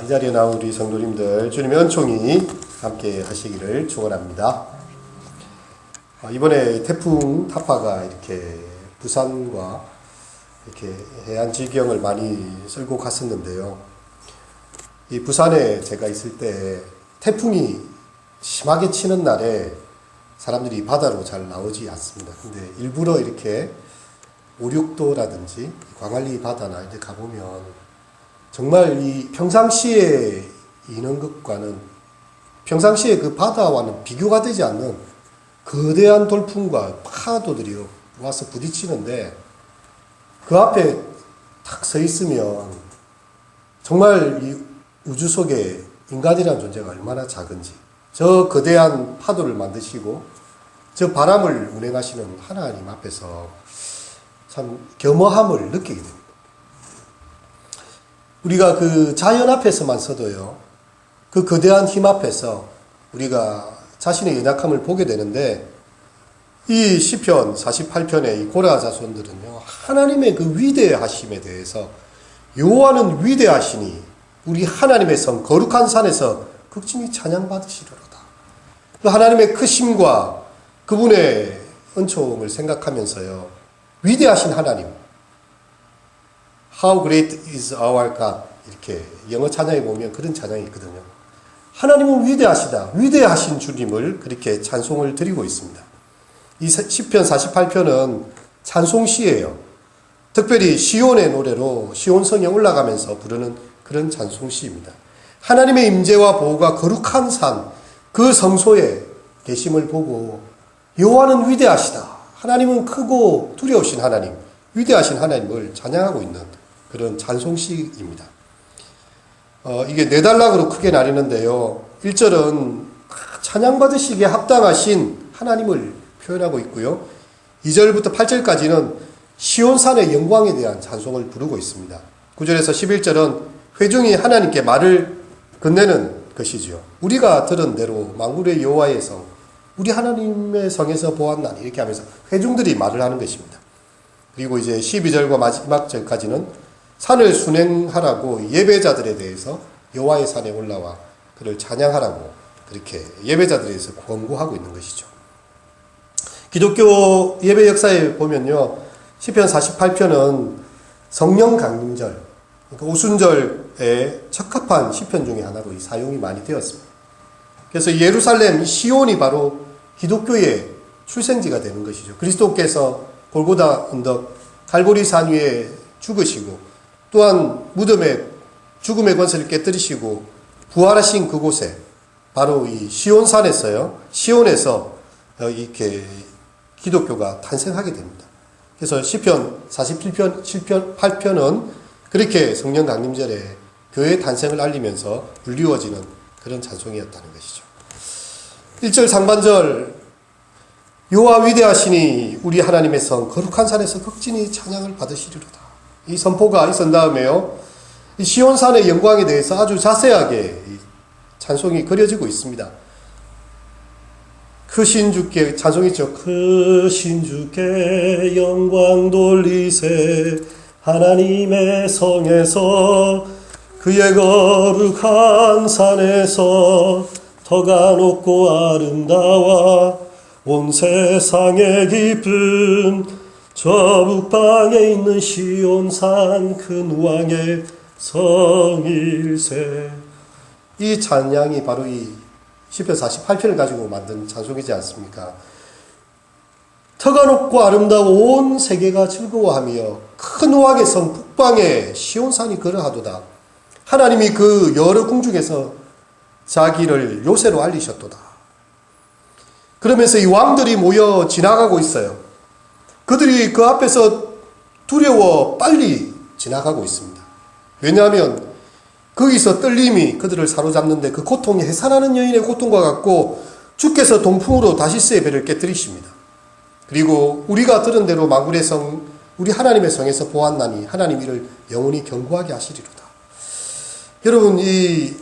이 자리에 나온 우리 성도님들 주님의 은총이 함께 하시기를 축원합니다. 이번에 태풍 타파가 이렇게 부산과 이렇게 해안 지경을 많이 쓸고 갔었는데요. 이 부산에 제가 있을 때 태풍이 심하게 치는 날에 사람들이 바다로 잘 나오지 않습니다. 근데 일부러 이렇게 오륙도라든지 광안리 바다나 이제 가보면 정말 이 평상시에 있는 것과는 평상시에 그 바다와는 비교가 되지 않는 거대한 돌풍과 파도들이 와서 부딪히는데 그 앞에 탁 서 있으면 정말 이 우주 속에 인간이라는 존재가 얼마나 작은지 저 거대한 파도를 만드시고 저 바람을 운행하시는 하나님 앞에서 참 겸허함을 느끼게 됩니다. 우리가 그 자연 앞에서만 서도요, 그 거대한 힘 앞에서 우리가 자신의 연약함을 보게 되는데, 이 시편 48편의 이 고라 자손들은요, 하나님의 그 위대하심에 대해서 여호와는 위대하시니 우리 하나님의 성 거룩한 산에서 극진히 찬양받으시리로다. 그 하나님의 크심과 그분의 은총을 생각하면서요, 위대하신 하나님, How great is our God. 이렇게 영어 찬양에 보면 그런 찬양이 있거든요. 하나님은 위대하시다. 위대하신 주님을 그렇게 찬송을 드리고 있습니다. 이 시편 48편은 찬송시예요. 특별히 시온의 노래로 시온성에 올라가면서 부르는 그런 찬송시입니다. 하나님의 임재와 보호가 거룩한 산, 그 성소에 계심을 보고 여호와는 위대하시다. 하나님은 크고 두려우신 하나님, 위대하신 하나님을 찬양하고 있는 그런 찬송시입니다. 이게 네 단락으로 크게 나뉘는데요. 1절은 찬양받으시기에 합당하신 하나님을 표현하고 있고요. 2절부터 8절까지는 시온산의 영광에 대한 찬송을 부르고 있습니다. 9절에서 11절은 회중이 하나님께 말을 건네는 것이죠. 우리가 들은 대로 만군의 여호와의 성, 우리 하나님의 성에서 보았나니 이렇게 하면서 회중들이 말을 하는 것입니다. 그리고 이제 12절과 마지막 절까지는 산을 순행하라고 예배자들에 대해서 여호와의 산에 올라와 그를 찬양하라고 그렇게 예배자들에 대해서 권고하고 있는 것이죠. 기독교 예배 역사에 보면요, 시편 48편은 성령 강림절, 그러니까 오순절에 적합한 시편 중에 하나로 사용이 많이 되었습니다. 그래서 예루살렘 시온이 바로 기독교의 출생지가 되는 것이죠. 그리스도께서 골고다 언덕 갈보리 산 위에 죽으시고 또한 무덤에 죽음의 권세를 깨뜨리시고 부활하신 그곳에 바로 이 시온산에서요, 시온에서 이렇게 기독교가 탄생하게 됩니다. 그래서 시편 47편, 8편은 그렇게 성령 강림절에 교회의 탄생을 알리면서 불리워지는 그런 찬송이었다는 것이죠. 1절 상반절 여호와 위대하시니 우리 하나님의 성 거룩한 산에서 극진히 찬양을 받으시리로다. 이 선포가 있은 다음에요, 이 시온산의 영광에 대해서 아주 자세하게 찬송이 그려지고 있습니다. 크신 주께 찬송이죠. 크신 주께 영광 돌리세 하나님의 성에서 그의 거룩한 산에서 터가 높고 아름다워 온 세상에 깊은 저 북방에 있는 시온산 큰 왕의 성일세. 이 찬양이 바로 이 시편 48편을 가지고 만든 찬송이지 않습니까? 터가 높고 아름다워 온 세계가 즐거워하며 큰 왕의 성 북방에 시온산이 그러하도다. 하나님이 그 여러 궁중에서 자기를 요새로 알리셨도다. 그러면서 이 왕들이 모여 지나가고 있어요. 그들이 그 앞에서 두려워 빨리 지나가고 있습니다. 왜냐하면 거기서 떨림이 그들을 사로잡는데 그 고통이 해산하는 여인의 고통과 같고 주께서 동풍으로 다시스의 배를 깨뜨리십니다. 그리고 우리가 들은 대로 만군의 성, 우리 하나님의 성에서 보았나니 하나님 이를 영원히 견고하게 하시리로다. 여러분, 이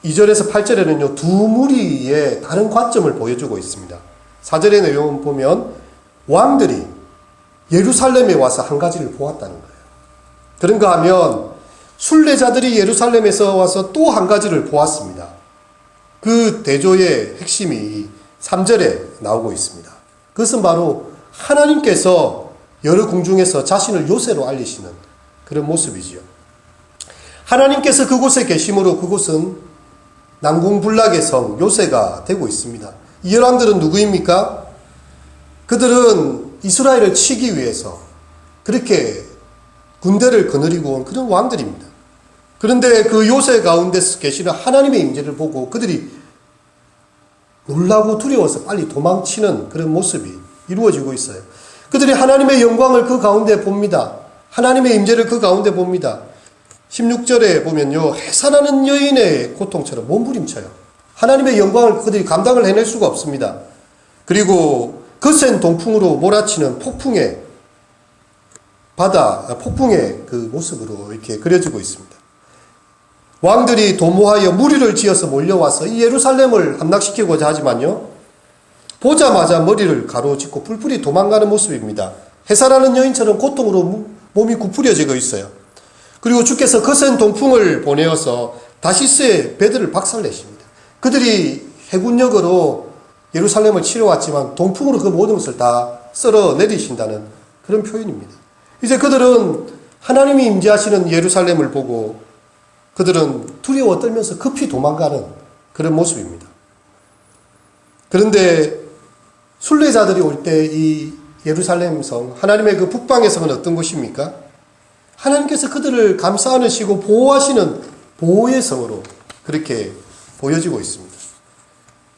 2절에서 8절에는요, 두 무리의 다른 관점을 보여주고 있습니다. 4절의 내용을 보면 왕들이 예루살렘에 와서 한 가지를 보았다는 거예요. 그런가 하면 순례자들이 예루살렘에서 와서 또 한 가지를 보았습니다. 그 대조의 핵심이 3절에 나오고 있습니다. 그것은 바로 하나님께서 여러 궁중에서 자신을 요새로 알리시는 그런 모습이지요. 하나님께서 그곳에 계심으로 그곳은 난공불락의 성 요새가 되고 있습니다. 이 열왕들은 누구입니까? 그들은 이스라엘을 치기 위해서 그렇게 군대를 거느리고 온 그런 왕들입니다. 그런데 그 요새 가운데서 계시는 하나님의 임재를 보고 그들이 놀라고 두려워서 빨리 도망치는 그런 모습이 이루어지고 있어요. 그들이 하나님의 영광을 그 가운데 봅니다. 하나님의 임재를 그 가운데 봅니다. 16절에 보면요, 해산하는 여인의 고통처럼 몸부림쳐요. 하나님의 영광을 그들이 감당을 해낼 수가 없습니다. 그리고 거센 동풍으로 몰아치는 폭풍의 폭풍의 그 모습으로 이렇게 그려지고 있습니다. 왕들이 도모하여 무리를 지어서 몰려와서 이 예루살렘을 함락시키고자 하지만요, 보자마자 머리를 가로짓고 뿔뿔이 도망가는 모습입니다. 해산하는 여인처럼 고통으로 몸이 구부려지고 있어요. 그리고 주께서 거센 동풍을 보내어서 다시스의 배들을 박살내십니다. 그들이 해군력으로 예루살렘을 치러 왔지만 동풍으로 그 모든 것을 다 쓸어 내리신다는 그런 표현입니다. 이제 그들은 하나님이 임재하시는 예루살렘을 보고 그들은 두려워 떨면서 급히 도망가는 그런 모습입니다. 그런데 순례자들이 올 때 이 예루살렘 성, 하나님의 그 북방의 성은 어떤 곳입니까? 하나님께서 그들을 감싸 안으시고 보호하시는 보호의 성으로 그렇게 보여지고 있습니다.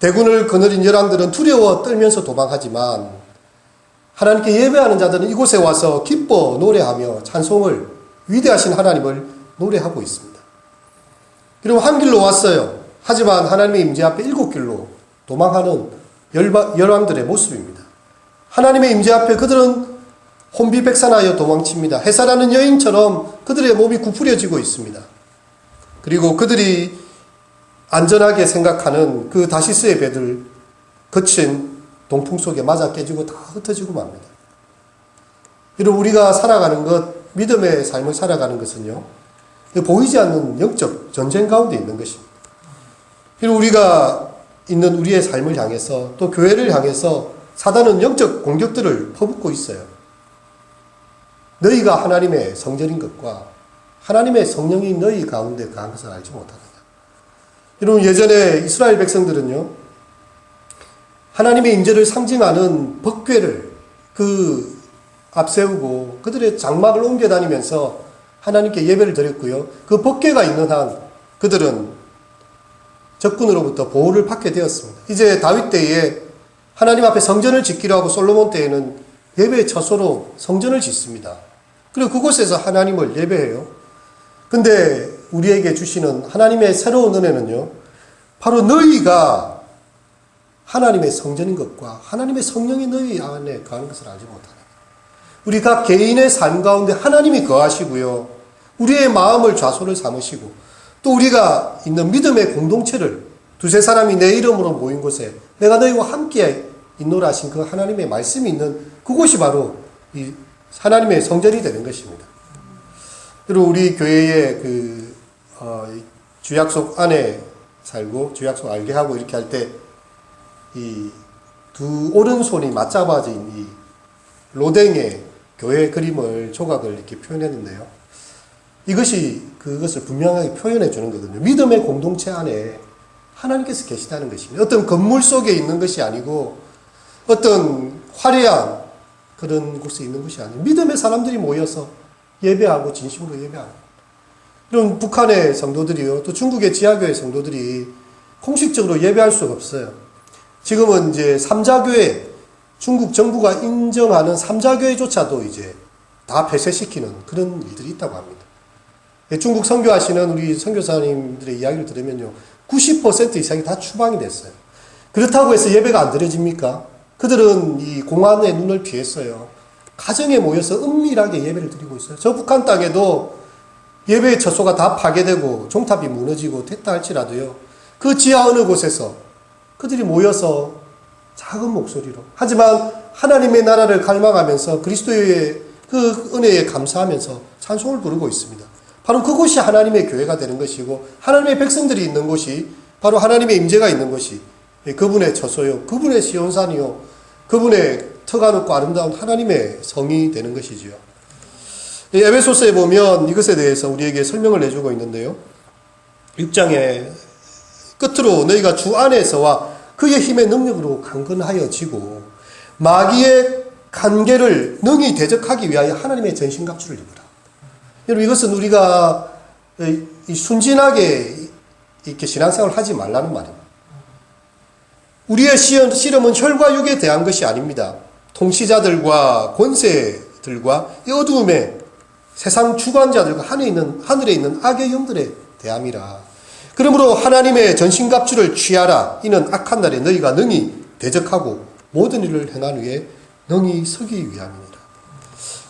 대군을 거느린 열왕들은 두려워 떨면서 도망하지만 하나님께 예배하는 자들은 이곳에 와서 기뻐 노래하며 찬송을, 위대하신 하나님을 노래하고 있습니다. 그리고 한 길로 왔어요. 하지만 하나님의 임재 앞에 7길로 도망하는 열왕들의 모습입니다. 하나님의 임재 앞에 그들은 혼비백산하여 도망칩니다. 해산하는 여인처럼 그들의 몸이 구부려지고 있습니다. 그리고 그들이 안전하게 생각하는 그 다시스의 배들, 거친 동풍 속에 맞아 깨지고 다 흩어지고 맙니다. 여러분, 우리가 살아가는 것, 믿음의 삶을 살아가는 것은요, 보이지 않는 영적 전쟁 가운데 있는 것입니다. 그리고 우리가 있는 우리의 삶을 향해서 또 교회를 향해서 사단은 영적 공격들을 퍼붓고 있어요. 너희가 하나님의 성전인 것과 하나님의 성령이 너희 가운데 거한 것을 알지 못하느냐. 여러분, 예전에 이스라엘 백성들은요, 하나님의 임재를 상징하는 법궤를 앞세우고 그들의 장막을 옮겨 다니면서 하나님께 예배를 드렸고요. 그 법궤가 있는 한 그들은 적군으로부터 보호를 받게 되었습니다. 이제 다윗 때에 하나님 앞에 성전을 짓기로 하고 솔로몬 때에는 예배의 처소로 성전을 짓습니다. 그리고 그곳에서 하나님을 예배해요. 근데 우리에게 주시는 하나님의 새로운 은혜는요, 바로 너희가 하나님의 성전인 것과 하나님의 성령이 너희 안에 거하는 것을 알지 못하는, 우리 각 개인의 삶 가운데 하나님이 거하시고요, 우리의 마음을 좌소를 삼으시고 또 우리가 있는 믿음의 공동체를, 두세 사람이 내 이름으로 모인 곳에 내가 너희와 함께 있노라 하신 그 하나님의 말씀이 있는 그곳이 바로 이 하나님의 성전이 되는 것입니다. 그리고 우리 교회의 주약속 안에 살고 주약속 알게 하고 이렇게 할 때 이 두 오른손이 맞잡아진 이 로댕의 교회 그림을 조각을 이렇게 표현했는데요. 이것이 그것을 분명하게 표현해 주는 거거든요. 믿음의 공동체 안에 하나님께서 계시다는 것입니다. 어떤 건물 속에 있는 것이 아니고 어떤 화려한 그런 곳에 있는 것이 아니고 믿음의 사람들이 모여서 예배하고 진심으로 예배하고, 이런 북한의 성도들이요, 또 중국의 지하교회 성도들이 공식적으로 예배할 수가 없어요. 지금은 이제 삼자교회, 중국 정부가 인정하는 삼자교회조차도 이제 다 폐쇄시키는 그런 일들이 있다고 합니다. 중국 선교하시는 우리 선교사님들의 이야기를 들으면요, 90% 이상이 다 추방이 됐어요. 그렇다고 해서 예배가 안 드려집니까? 그들은 이 공안의 눈을 피했어요. 가정에 모여서 은밀하게 예배를 드리고 있어요. 저 북한 땅에도 예배의 처소가 다 파괴되고 종탑이 무너지고 됐다 할지라도요, 그 지하 어느 곳에서 그들이 모여서 작은 목소리로, 하지만 하나님의 나라를 갈망하면서 그리스도의 그 은혜에 감사하면서 찬송을 부르고 있습니다. 바로 그곳이 하나님의 교회가 되는 것이고 하나님의 백성들이 있는 곳이 바로 하나님의 임재가 있는 곳이 그분의 처소요, 그분의 시온산이요, 그분의 터가 높고 아름다운 하나님의 성이 되는 것이지요. 에베소서에 보면 이것에 대해서 우리에게 설명을 내주고 있는데요. 6장의 끝으로 너희가 주 안에서와 그의 힘의 능력으로 강건하여지고 마귀의 간계를 능히 대적하기 위하여 하나님의 전신갑주를 입으라. 여러분, 이것은 우리가 순진하게 이렇게 신앙생활을 하지 말라는 말입니다. 우리의 씨름은 혈과 육에 대한 것이 아닙니다. 통치자들과 권세들과 이 어두움의 세상 주관자들과 하늘에 있는 악의 영들에 대함이라. 그러므로 하나님의 전신갑주를 취하라. 이는 악한 날에 너희가 능히 대적하고 모든 일을 행한 후에 능히 서기 위함이니라.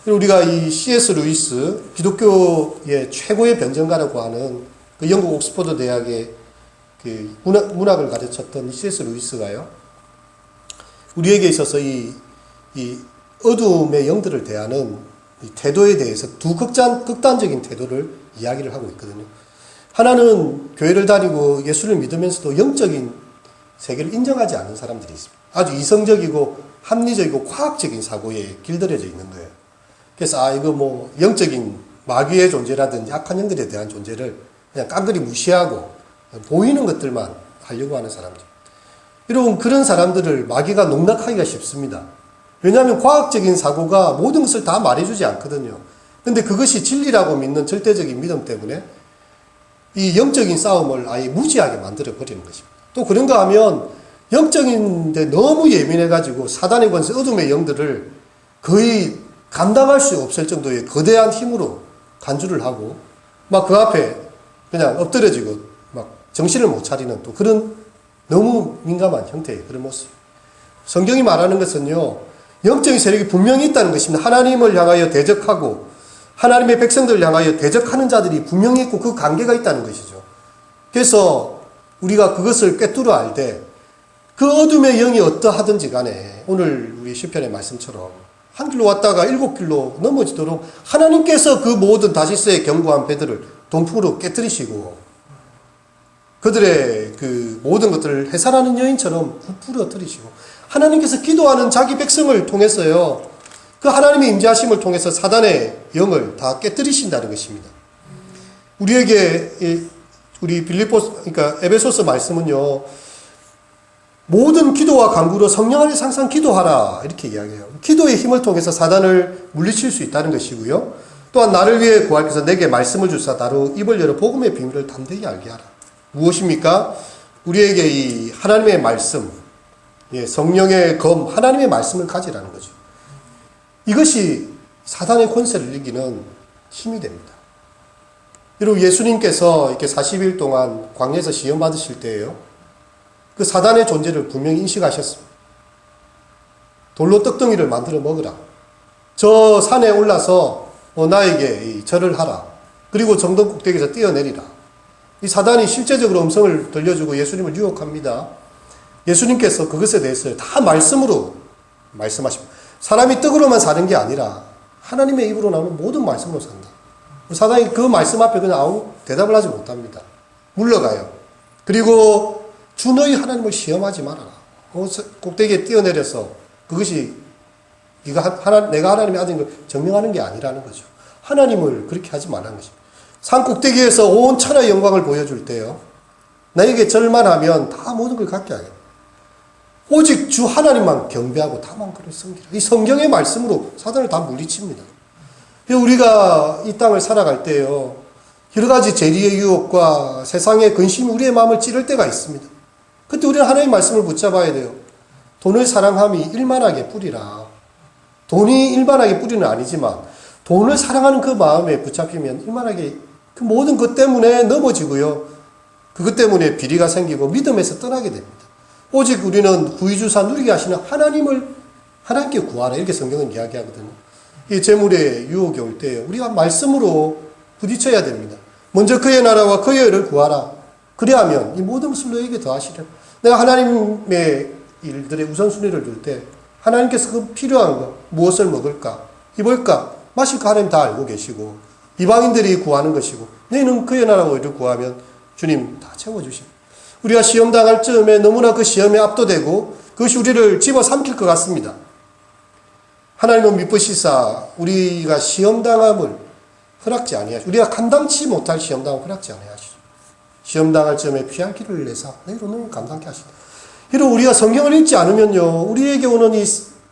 우리가 이 C.S. 루이스, 기독교의 최고의 변증가라고 하는 그 영국 옥스퍼드 대학의 그 문학을 가르쳤던 이 C.S. 루이스가요, 우리에게 있어서 이 어두움의 영들을 대하는 이 태도에 대해서 두 극단적인 태도를 이야기를 하고 있거든요. 하나는 교회를 다니고 예수를 믿으면서도 영적인 세계를 인정하지 않는 사람들이 있습니다. 아주 이성적이고 합리적이고 과학적인 사고에 길들여져 있는 거예요. 그래서 이거 영적인 마귀의 존재라든지 악한 영들에 대한 존재를 그냥 깡그리 무시하고 보이는 것들만 하려고 하는 사람들. 여러분, 그런 사람들을 마귀가 농락하기가 쉽습니다. 왜냐하면 과학적인 사고가 모든 것을 다 말해주지 않거든요. 근데 그것이 진리라고 믿는 절대적인 믿음 때문에 이 영적인 싸움을 아예 무지하게 만들어 버리는 것입니다. 또 그런가 하면 영적인데 너무 예민해가지고 사단의 권세, 어둠의 영들을 거의 감당할 수 없을 정도의 거대한 힘으로 간주를 하고 막 그 앞에 그냥 엎드려지고 막 정신을 못 차리는 또 그런 너무 민감한 형태의 그런 모습. 성경이 말하는 것은요, 영적인 세력이 분명히 있다는 것입니다. 하나님을 향하여 대적하고 하나님의 백성들을 향하여 대적하는 자들이 분명히 있고 그 관계가 있다는 것이죠. 그래서 우리가 그것을 꿰뚫어 알되 그 어둠의 영이 어떠하든지 간에 오늘 우리 시편의 말씀처럼 한 길로 왔다가 7길로 넘어지도록 하나님께서 그 모든 다시스의 견고한 배들을 동풍으로 깨뜨리시고 그들의 그 모든 것들을 해산하는 여인처럼 부풀어뜨리시고 하나님께서 기도하는 자기 백성을 통해서요, 그 하나님의 임재하심을 통해서 사단의 영을 다 깨뜨리신다는 것입니다. 우리에게 우리 그러니까 에베소서 말씀은요, 모든 기도와 간구로 성령 안에서 항상 기도하라 이렇게 이야기해요. 기도의 힘을 통해서 사단을 물리칠 수 있다는 것이고요. 또한 나를 위해 구하께서 내게 말씀을 주사 나로 입을 열어 복음의 비밀을 담대히 알게 하라. 무엇입니까? 우리에게 이 하나님의 말씀, 성령의 검, 하나님의 말씀을 가지라는 거죠. 이것이 사단의 권세를 이기는 힘이 됩니다. 여러분, 예수님께서 이렇게 40일 동안 광야에서 시험 받으실 때에요, 그 사단의 존재를 분명히 인식하셨습니다. 돌로 떡덩이를 만들어 먹으라. 저 산에 올라서 나에게 절을 하라. 그리고 정동 꼭대기에서 뛰어내리라. 이 사단이 실제적으로 음성을 들려주고 예수님을 유혹합니다. 예수님께서 그것에 대해서 다 말씀으로 말씀하십니다. 사람이 떡으로만 사는 게 아니라 하나님의 입으로 나오는 모든 말씀으로 산다. 사단이 그 말씀 앞에 그냥 아무 대답을 하지 못합니다. 물러가요. 그리고 주 너희 하나님을 시험하지 말아라. 꼭대기에 뛰어내려서 그것이 내가 하나님의 아들인 걸 증명하는 게 아니라는 거죠. 하나님을 그렇게 하지 말라는 것입니다. 산 꼭대기에서 온 천하의 영광을 보여줄 때요, 나에게 절만 하면 다 모든 걸 갖게 하겠다. 오직 주 하나님만 경배하고 다만 그를 섬기라. 이 성경의 말씀으로 사단을 다 물리칩니다. 우리가 이 땅을 살아갈 때요, 여러 가지 재리의 유혹과 세상의 근심이 우리의 마음을 찌를 때가 있습니다. 그때 우리는 하나님의 말씀을 붙잡아야 돼요. 돈을 사랑함이 일만하게 뿌리라. 돈이 일만하게 뿌리는 아니지만 돈을 사랑하는 그 마음에 붙잡히면 일만하게 그 모든 것 때문에 넘어지고요, 그것 때문에 비리가 생기고 믿음에서 떠나게 됩니다. 오직 우리는 구의주사 누리게 하시는 하나님께 구하라. 이렇게 성경은 이야기하거든요. 이 재물의 유혹이 올 때 우리가 말씀으로 부딪혀야 됩니다. 먼저 그의 나라와 그의 의를 구하라. 그리하면 이 모든 것을 너에게 더하시리라. 내가 하나님의 일들의 우선순위를 둘 때 하나님께서 그 필요한 거, 무엇을 먹을까, 입을까, 마실까 하나님 다 알고 계시고 이방인들이 구하는 것이고 너희는 그의 나라와 의를 구하면 주님 다 채워주십니다. 우리가 시험 당할 즈음에 너무나 그 시험에 압도되고 그것이 우리를 집어삼킬 것 같습니다. 하나님은 미쁘시사 우리가 시험당함을 허락지 아니하시고 우리가 감당치 못할 시험당함을 허락지 아니하시고 시험당할 즈음에 피할 길을 내사 너희로 너무 감당케 하시다. 이런 우리가 성경을 읽지 않으면요 우리에게 오는 이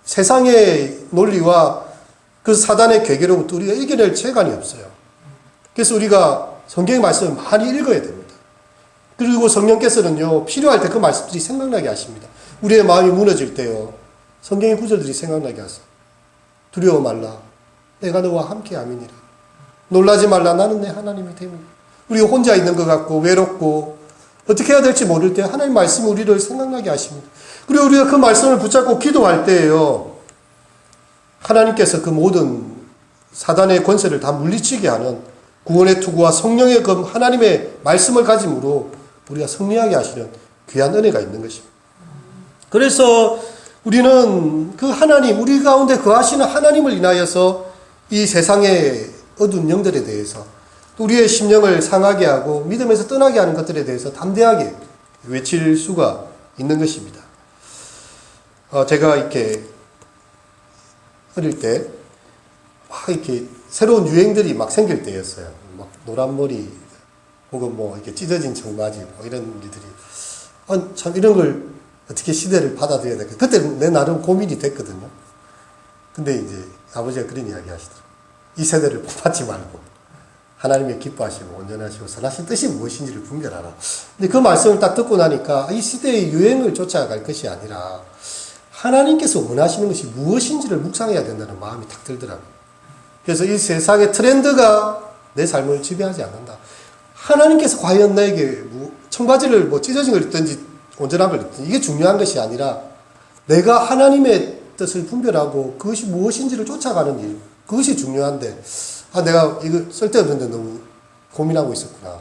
세상의 논리와 그 사단의 괴계로부터 우리가 이겨낼 재간이 없어요. 그래서 우리가 성경의 말씀을 많이 읽어야 됩니다. 그리고 성령께서는요 필요할 때 그 말씀들이 생각나게 하십니다. 우리의 마음이 무너질 때요 성경의 구절들이 생각나게 하세요. 두려워 말라 내가 너와 함께 함이니라. 놀라지 말라 나는 내 하나님이 됨이라. 우리가 혼자 있는 것 같고 외롭고 어떻게 해야 될지 모를 때 하나님 말씀이 우리를 생각나게 하십니다. 그리고 우리가 그 말씀을 붙잡고 기도할 때에요 하나님께서 그 모든 사단의 권세를 다 물리치게 하는 구원의 투구와 성령의 검 하나님의 말씀을 가짐으로 우리가 승리하게 하시는 귀한 은혜가 있는 것입니다. 그래서 우리는 그 하나님, 우리 가운데 거하시는 하나님을 인하여서 이 세상의 어두운 영들에 대해서 또 우리의 심령을 상하게 하고 믿음에서 떠나게 하는 것들에 대해서 담대하게 외칠 수가 있는 것입니다. 제가 이렇게 어릴 때 막 이렇게 새로운 유행들이 막 생길 때였어요. 막 노란 머리 혹은 뭐 이렇게 찢어진 청바지 뭐 이런 일들이 참 이런 걸 어떻게 시대를 받아들여야 될까. 그때 내 나름 고민이 됐거든요. 근데 이제 아버지가 그런 이야기 하시더라고요. 이 세대를 본받지 말고 하나님의 기뻐하시고 온전하시고 선하신 뜻이 무엇인지를 분별하라. 근데 그 말씀을 딱 듣고 나니까 이 시대의 유행을 쫓아갈 것이 아니라 하나님께서 원하시는 것이 무엇인지를 묵상해야 된다는 마음이 딱 들더라고요. 그래서 이 세상의 트렌드가 내 삶을 지배하지 않는다. 하나님께서 과연 나에게 청바지를 뭐 찢어진 걸 입든지 온전한 걸 입든지 이게 중요한 것이 아니라 내가 하나님의 뜻을 분별하고 그것이 무엇인지를 쫓아가는 일, 그것이 중요한데 내가 이거 쓸데없는데 너무 고민하고 있었구나.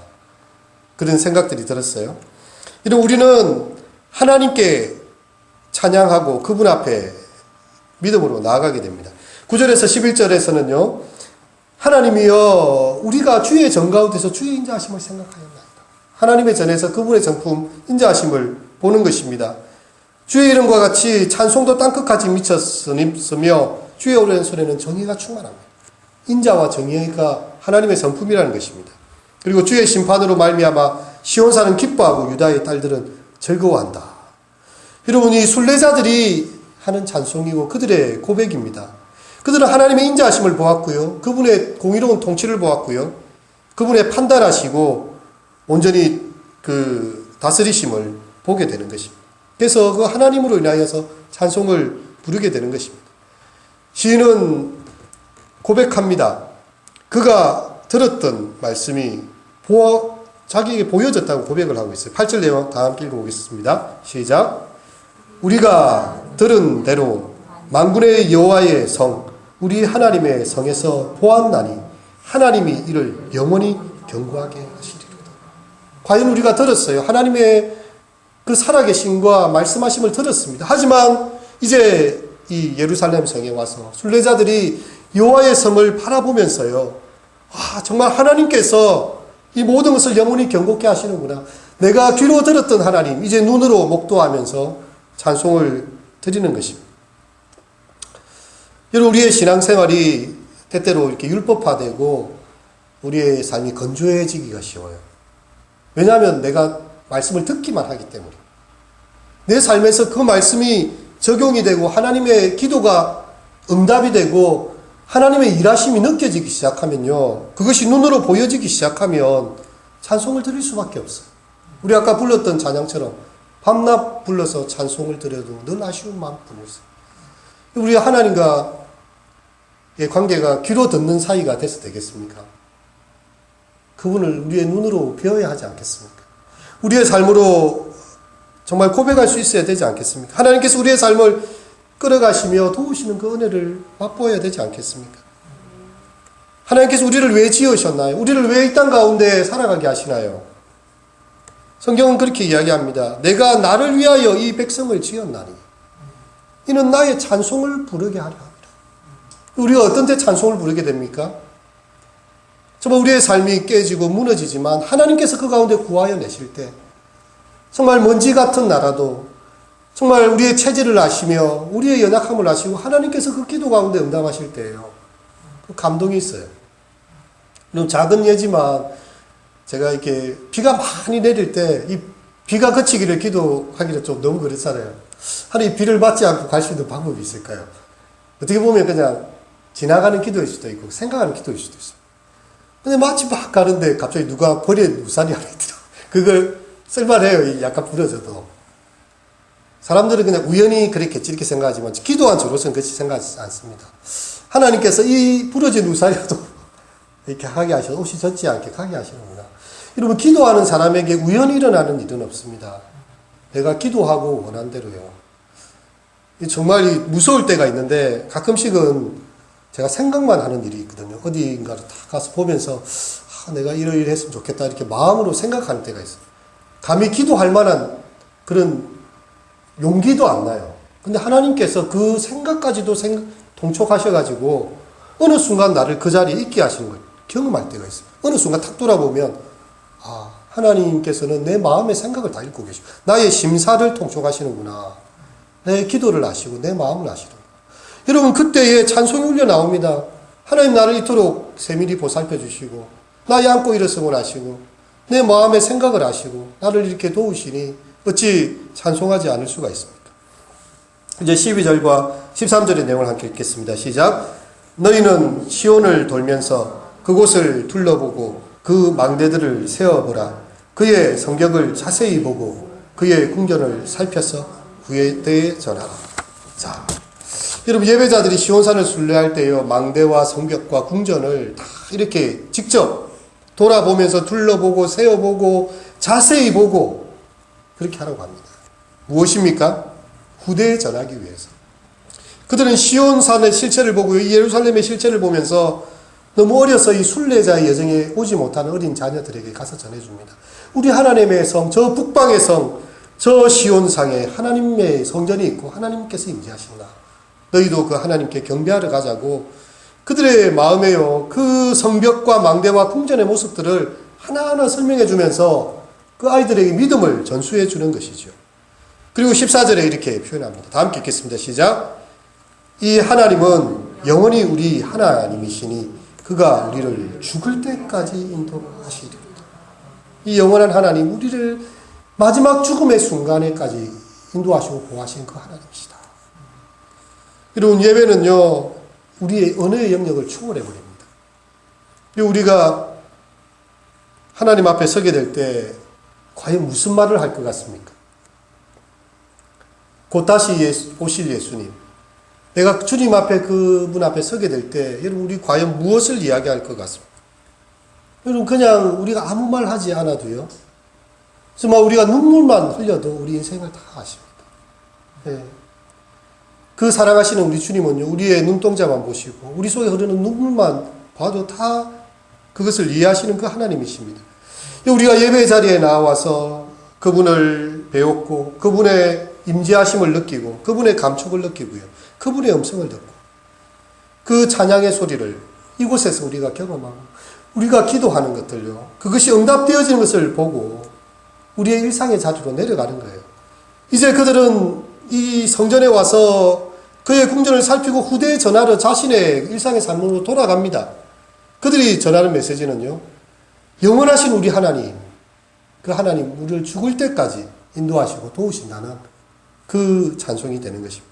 그런 생각들이 들었어요. 이런 우리는 하나님께 찬양하고 그분 앞에 믿음으로 나아가게 됩니다. 9절에서 11절에서는요. 하나님이여 우리가 주의 전 가운데서 주의 인자하심을 생각하였나이다. 하나님의 전에서 그분의 정품 인자하심을 보는 것입니다. 주의 이름과 같이 찬송도 땅끝까지 미쳤으며 주의 오른손에는 정의가 충만합니다. 인자와 정의가 하나님의 성품이라는 것입니다. 그리고 주의 심판으로 말미암아 시온산은 기뻐하고 유다의 딸들은 즐거워한다. 여러분 이 순례자들이 하는 찬송이고 그들의 고백입니다. 그들은 하나님의 인자하심을 보았고요. 그분의 공의로운 통치를 보았고요. 그분의 판단하시고 온전히 그 다스리심을 보게 되는 것입니다. 그래서 그 하나님으로 인하여서 찬송을 부르게 되는 것입니다. 시인은 고백합니다. 그가 들었던 말씀이 자기에게 보여졌다고 고백을 하고 있어요. 8절 내용 다 함께 읽어보겠습니다. 시작. 우리가 들은 대로 만군의 여호와의 성 우리 하나님의 성에서 보았나니 하나님이 이를 영원히 견고하게 하시리로다. 과연 우리가 들었어요. 하나님의 그 살아계심과 말씀하심을 들었습니다. 하지만 이제 이 예루살렘 성에 와서 순례자들이 여호와의 성을 바라보면서요. 정말 하나님께서 이 모든 것을 영원히 견고케 하시는구나. 내가 귀로 들었던 하나님 이제 눈으로 목도하면서 찬송을 드리는 것입니다. 여러분 우리의 신앙생활이 때때로 이렇게 율법화되고 우리의 삶이 건조해지기가 쉬워요. 왜냐하면 내가 말씀을 듣기만 하기 때문에 내 삶에서 그 말씀이 적용이 되고 하나님의 기도가 응답이 되고 하나님의 일하심이 느껴지기 시작하면요. 그것이 눈으로 보여지기 시작하면 찬송을 드릴 수밖에 없어요. 우리 아까 불렀던 찬양처럼 밤낮 불러서 찬송을 드려도 늘 아쉬운 마음뿐이었어요. 우리 하나님과의 관계가 귀로 듣는 사이가 돼서 되겠습니까? 그분을 우리의 눈으로 배워야 하지 않겠습니까? 우리의 삶으로 정말 고백할 수 있어야 되지 않겠습니까? 하나님께서 우리의 삶을 끌어가시며 도우시는 그 은혜를 맛보아야 되지 않겠습니까? 하나님께서 우리를 왜 지으셨나요? 우리를 왜 이 땅 가운데 살아가게 하시나요? 성경은 그렇게 이야기합니다. 내가 나를 위하여 이 백성을 지었나니 이는 나의 찬송을 부르게 하려 합니다. 우리가 어떤 때 찬송을 부르게 됩니까? 정말 우리의 삶이 깨지고 무너지지만 하나님께서 그 가운데 구하여 내실 때 정말 먼지 같은 나라도 정말 우리의 체질을 아시며 우리의 연약함을 아시고 하나님께서 그 기도 가운데 응답하실 때예요. 그 감동이 있어요. 좀 작은 예지만 제가 이렇게 비가 많이 내릴 때 이 비가 그치기를 기도하기는 좀 너무 그렇잖아요. 하나님 비를 맞지 않고 갈 수 있는 방법이 있을까요? 어떻게 보면 그냥 지나가는 기도일 수도 있고 생각하는 기도일 수도 있어요. 근데 마치 막 가는데 갑자기 누가 버린 우산이 하나 있더라. 그걸 쓸만해요. 약간 부러져도. 사람들은 그냥 우연히 그랬겠지 이렇게 생각하지만 기도한 저로서는 그렇게 생각하지 않습니다. 하나님께서 이 부러진 우산이라도 이렇게 하게 하셔서 옷이 젖지 않게 하게 하시는구나. 여러분 기도하는 사람에게 우연히 일어나는 일은 없습니다. 내가 기도하고 원한 대로요. 정말 무서울 때가 있는데 가끔씩은 제가 생각만 하는 일이 있거든요. 어디인가를 다 가서 보면서 내가 이러이러 했으면 좋겠다 이렇게 마음으로 생각하는 때가 있어요. 감히 기도할 만한 그런 용기도 안 나요. 근데 하나님께서 그 생각까지도 동촉하셔가지고 어느 순간 나를 그 자리에 있게 하시는 걸 경험할 때가 있어요. 어느 순간 탁 돌아보면 하나님께서는 내 마음의 생각을 다 읽고 계시고 나의 심사를 통촉하시는구나. 내 기도를 아시고 내 마음을 아시는구나. 여러분 그때에 찬송이 울려 나옵니다. 하나님 나를 이토록 세밀히 보살펴 주시고 나의 안고 일어섬을 아시고 내 마음의 생각을 아시고 나를 이렇게 도우시니 어찌 찬송하지 않을 수가 있습니까? 이제 12절과 13절의 내용을 함께 읽겠습니다. 시작. 너희는 시온을 돌면서 그곳을 둘러보고 그 망대들을 세어보라. 그의 성격을 자세히 보고 그의 궁전을 살펴서 후대에 전하라. 자, 여러분 예배자들이 시온산을 순례할 때요 망대와 성벽과 궁전을 다 이렇게 직접 돌아보면서 둘러보고 세어보고 자세히 보고 그렇게 하라고 합니다. 무엇입니까? 후대에 전하기 위해서. 그들은 시온산의 실체를 보고 예루살렘의 실체를 보면서 너무 어려서 이 순례자의 여정에 오지 못하는 어린 자녀들에게 가서 전해줍니다. 우리 하나님의 성, 저 북방의 성, 저 시온상에 하나님의 성전이 있고 하나님께서 임재하신다. 너희도 그 하나님께 경배하러 가자고 그들의 마음에요. 그 성벽과 망대와 궁전의 모습들을 하나하나 설명해 주면서 그 아이들에게 믿음을 전수해 주는 것이죠. 그리고 14절에 이렇게 표현합니다. 다 함께 읽겠습니다. 시작. 이 하나님은 영원히 우리 하나님이시니 그가 우리를 죽을 때까지 인도하시리로다. 이 영원한 하나님 우리를 마지막 죽음의 순간에까지 인도하시고 보호하시는 그 하나님이시다. 여러분 예배는요 우리의 언어의 영역을 초월해 버립니다. 우리가 하나님 앞에 서게 될 때 과연 무슨 말을 할 것 같습니까? 곧 다시 오실 예수님, 내가 주님 앞에 그분 앞에 서게 될 때 여러분 우리 과연 무엇을 이야기할 것 같습니까? 여러분 그냥 우리가 아무 말 하지 않아도요 정말 우리가 눈물만 흘려도 우리 인생을 다 아십니다. 네. 그 사랑하시는 우리 주님은요 우리의 눈동자만 보시고 우리 속에 흐르는 눈물만 봐도 다 그것을 이해하시는 그 하나님이십니다. 우리가 예배 자리에 나와서 그분을 배웠고 그분의 임재하심을 느끼고 그분의 감촉을 느끼고요 그분의 음성을 듣고 그 찬양의 소리를 이곳에서 우리가 경험하고 우리가 기도하는 것들요 그것이 응답되어지는 것을 보고 우리의 일상의 자리로 내려가는 거예요. 이제 그들은 이 성전에 와서 그의 궁전을 살피고 후대에 전하러 자신의 일상의 삶으로 돌아갑니다. 그들이 전하는 메시지는요 영원하신 우리 하나님, 그 하나님 우리를 죽을 때까지 인도하시고 도우신다는 그 찬송이 되는 것입니다.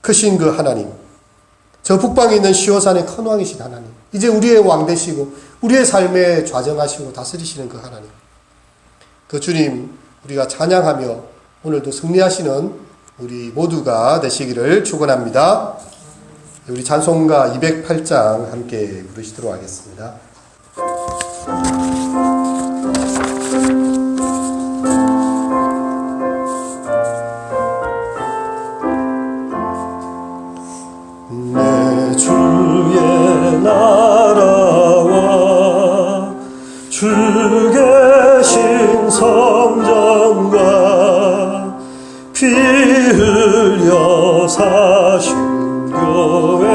크신 그 하나님, 저 북방에 있는 시온산의 큰 왕이신 하나님, 이제 우리의 왕 되시고 우리의 삶에 좌정하시고 다스리시는 그 하나님, 그 주님 우리가 찬양하며 오늘도 승리하시는 우리 모두가 되시기를 축원합니다. 우리 찬송가 208장 함께 부르시도록 하겠습니다. 내 주의 나라와 주 계신 성전과 피 흘려 사신 교회